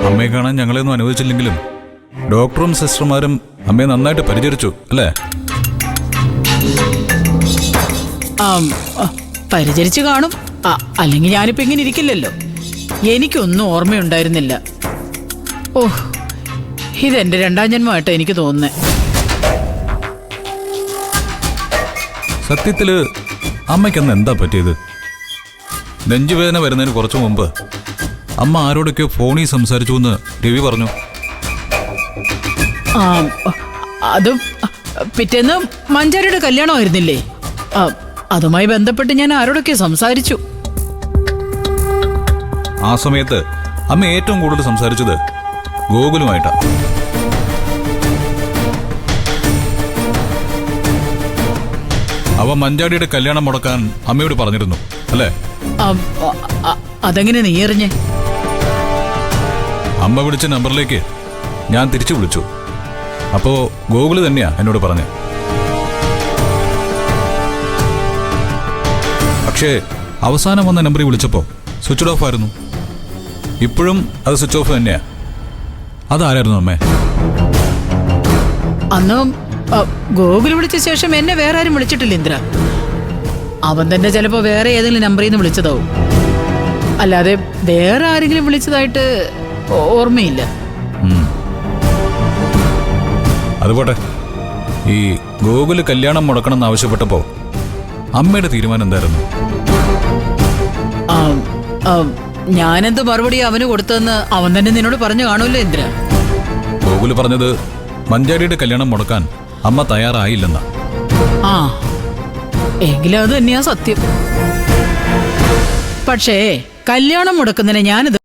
അമ്മയെ കാണാൻ ഞങ്ങളെയൊന്നും അനുവദിച്ചില്ലെങ്കിലും ഡോക്ടറും സിസ്റ്റർമാരും അമ്മയെ നന്നായിട്ട് പരിചരിച്ചു അല്ലേ? പരിചരിച്ചു കാണും. അല്ലെങ്കിൽ ഞാനിപ്പോ ഇങ്ങനെ ഇരിക്കില്ലല്ലോ. എനിക്കൊന്നും ഓർമ്മയുണ്ടായിരുന്നില്ല. ഓഹ്, ഇതെന്റെ രണ്ടാം ജന്മമായിട്ട് എനിക്ക് തോന്നുന്നേ. സത്യത്തില് അമ്മയ്ക്കന്ന് എന്താ പറ്റിയത്? നെഞ്ചുവേദന വരുന്നതിന് കുറച്ചു മുമ്പ് അമ്മ ആരോടൊക്കെയോ ഫോണിൽ സംസാരിച്ചു എന്ന് രവി പറഞ്ഞു. അത് പിറ്റേന്ന് മഞ്ചാരിയുടെ കല്യാണമായിരുന്നില്ലേ? അതുമായി ബന്ധപ്പെട്ട് ഞാൻ ആരോടൊക്കെ സംസാരിച്ചു. ആ സമയത്ത് അമ്മ ഏറ്റവും കൂടുതൽ സംസാരിച്ചത് ഗോകുലുമായിട്ടാ. അവ മഞ്ചാടിയുടെ കല്യാണം മുടക്കാൻ അമ്മയോട് പറഞ്ഞിരുന്നു അല്ലേ? അതെങ്ങനെ നീ അറിഞ്ഞേ? അമ്മ വിളിച്ച നമ്പറിലേക്ക് ഞാൻ തിരിച്ചു വിളിച്ചു. അപ്പോ ഗോകുല് തന്നെയാ എന്നോട് പറഞ്ഞത്. പക്ഷേ അവസാനം വന്ന നമ്പറിൽ വിളിച്ചപ്പോ സ്വിച്ച് ഓഫ് ആയിരുന്നു. ഇപ്പോഴും അത് സ്വിച്ച് ഓഫ് തന്നെയാ. അതാരായിരുന്നു അമ്മേ? അന്ന് ഗോകുൽ വിളിച്ച ശേഷം എന്നെ വേറെ ആരും വിളിച്ചിട്ടില്ല ഇന്ദ്ര. അവൻ തന്നെ ചിലപ്പോ വേറെ ഏതെങ്കിലും നമ്പറിൽ നിന്ന് വിളിച്ചതാവും. അല്ലാതെ വേറെ ആരെങ്കിലും വിളിച്ചതായിട്ട് ഓർമ്മയില്ല. അതുപോട്ടെ, ഈ ഗോകുല് കല്യാണം മുടക്കണം എന്ന് ആവശ്യപ്പെട്ടപ്പോ അമ്മയുടെ തീരുമാനം എന്തായിരുന്നു? ഞാനെന്ത് മറുപടി അവന് കൊടുത്തതെന്ന് അവൻ തന്നെ നിന്നോട് പറഞ്ഞു കാണൂല്ലോ ഇന്ദ്ര. ഗോകുല് പറഞ്ഞത് മഞ്ചാടിയുടെ കല്യാണം മുടക്കാൻ അമ്മ തയ്യാറായില്ലെന്നാ. എങ്കിലും അത് തന്നെയാ സത്യം. പക്ഷേ കല്യാണം മുടക്കുന്നതിനെ ഞാനിത്